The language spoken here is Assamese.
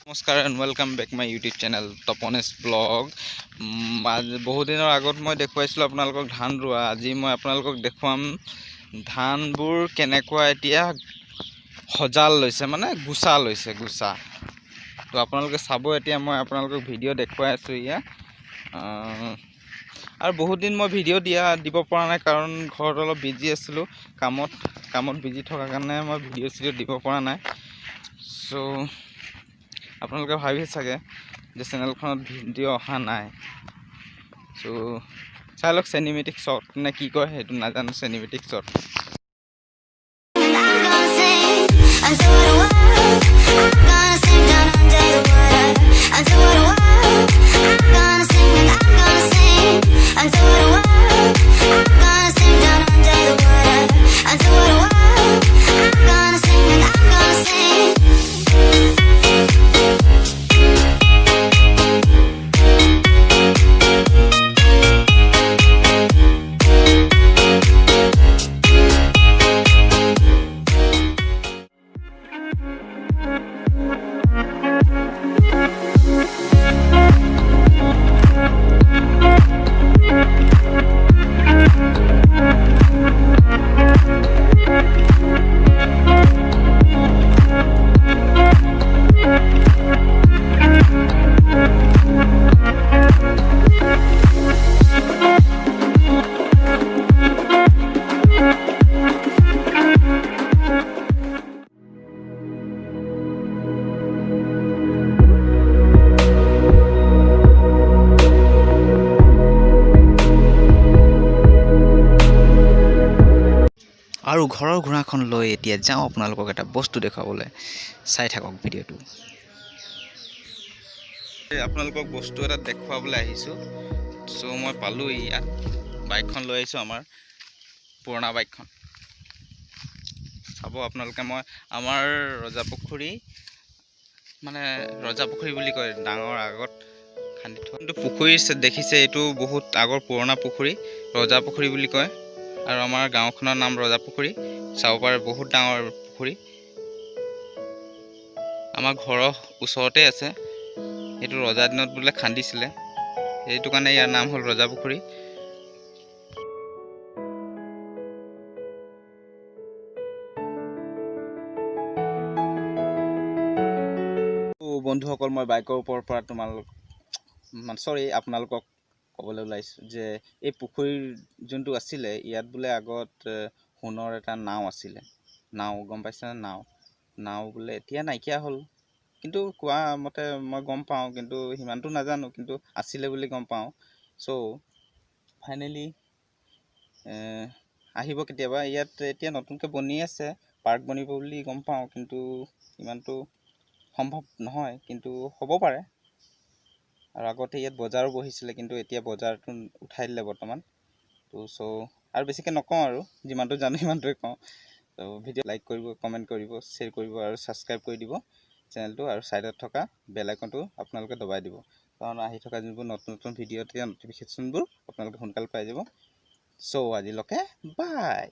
নমস্কাৰ and welcome back my YouTube channel Tapanesh blog. বহুদিনৰ আগত মই দেখুৱাইছিলোঁ আপোনালোকক ধান ৰোৱা। আজি মই আপোনালোকক দেখুৱাম ধানবোৰ কেনেকুৱা এতিয়া সজাল লৈছে, মানে গুচা লৈছে গুচা। তো আপোনালোকে চাব। এতিয়া মই আপোনালোকক ভিডিঅ' দেখুৱাই আছোঁ ইয়াত। আৰু বহুত দিন মই ভিডিঅ' দিব পৰা নাই, কাৰণ ঘৰত অলপ বিজি আছিলোঁ, কামত বিজি থকাৰ কাৰণে মই ভিডিঅ' দিব পৰা নাই। চ' আপোনালোকে ভাবিছে চাগে যে চেনেলখনত ভিডিঅ' অহা নাই। চ' চাই লওক চিনেমেটিক শ্বট নে কি কয় সেইটো নাজানো, চিনেমেটিক শ্বট। আৰু ঘৰৰ ঘোঁৰাখন লৈ এতিয়া যাওঁ আপোনালোকক এটা বস্তু দেখুৱাবলৈ। চাই থাকক ভিডিঅ'টো। আপোনালোকক বস্তু এটা দেখুৱাবলৈ আহিছোঁ। চ' মই পালোঁ ইয়াত বাইকখন লৈ আহিছোঁ, আমাৰ পুৰণা বাইকখন। চাব আপোনালোকে, মই আমাৰ ৰজাপুখুৰী বুলি কয়, ডাঙৰ আগত খান্দি থোৱা। কিন্তু পুখুৰী দেখিছে, এইটো বহুত আগৰ পুৰণা পুখুৰী, ৰজাপুখুৰী বুলি কয়। আৰু আমাৰ গাঁওখনৰ নাম ৰজাপুখুৰী। চাব পাৰে বহুত ডাঙৰ পুখুৰী, আমাৰ ঘৰৰ ওচৰতে আছে। এইটো ৰজা দিনত বোলে খান্দিছিলে, সেইটো কাৰণে ইয়াৰ নাম হ'ল ৰজাপুখুৰী। বন্ধুসকল, মই বাইকৰ ওপৰৰ পৰা আপোনালোকক ক'বলৈ ওলাইছোঁ যে এই পুখুৰীৰ যোনটো আছিলে, ইয়াত বোলে আগত সোণৰ এটা নাও আছিলে। নাও গম পাইছেনে? নাও বোলে এতিয়া নাইকিয়া হ'ল, কিন্তু কোৱা মতে মই গম পাওঁ, কিন্তু সিমানটো নাজানো, কিন্তু আছিলে বুলি গম পাওঁ। চ' ফাইনেলি আহিব কেতিয়াবা। ইয়াত এতিয়া নতুনকৈ বনি আছে, পাৰ্ক বনিব বুলি গম পাওঁ, কিন্তু ইমানটো সম্ভৱ নহয়, কিন্তু হ'ব পাৰে। আৰু আগতে ইয়াত বজাৰো বহিছিলে, কিন্তু এতিয়া বজাৰটো উঠাই দিলে বৰ্তমান। চ' আৰু বেছিকৈ নকওঁ, আৰু যিমানটো জানো সিমানটোৱে কওঁ। ত' ভিডিঅ' লাইক কৰিব, কমেণ্ট কৰিব, শ্বেয়াৰ কৰিব আৰু ছাবস্ক্ৰাইব কৰি দিব চেনেলটো। আৰু ছাইডত থকা বেল আইকনটো আপোনালোকে দবাই দিব, কাৰণ আহি থকা যোনবোৰ নতুন ভিডিঅ' তেতিয়া নটিফিকেশ্যনবোৰ আপোনালোকে সোনকালে পাই যাব। চ' আজিলৈকে বাই।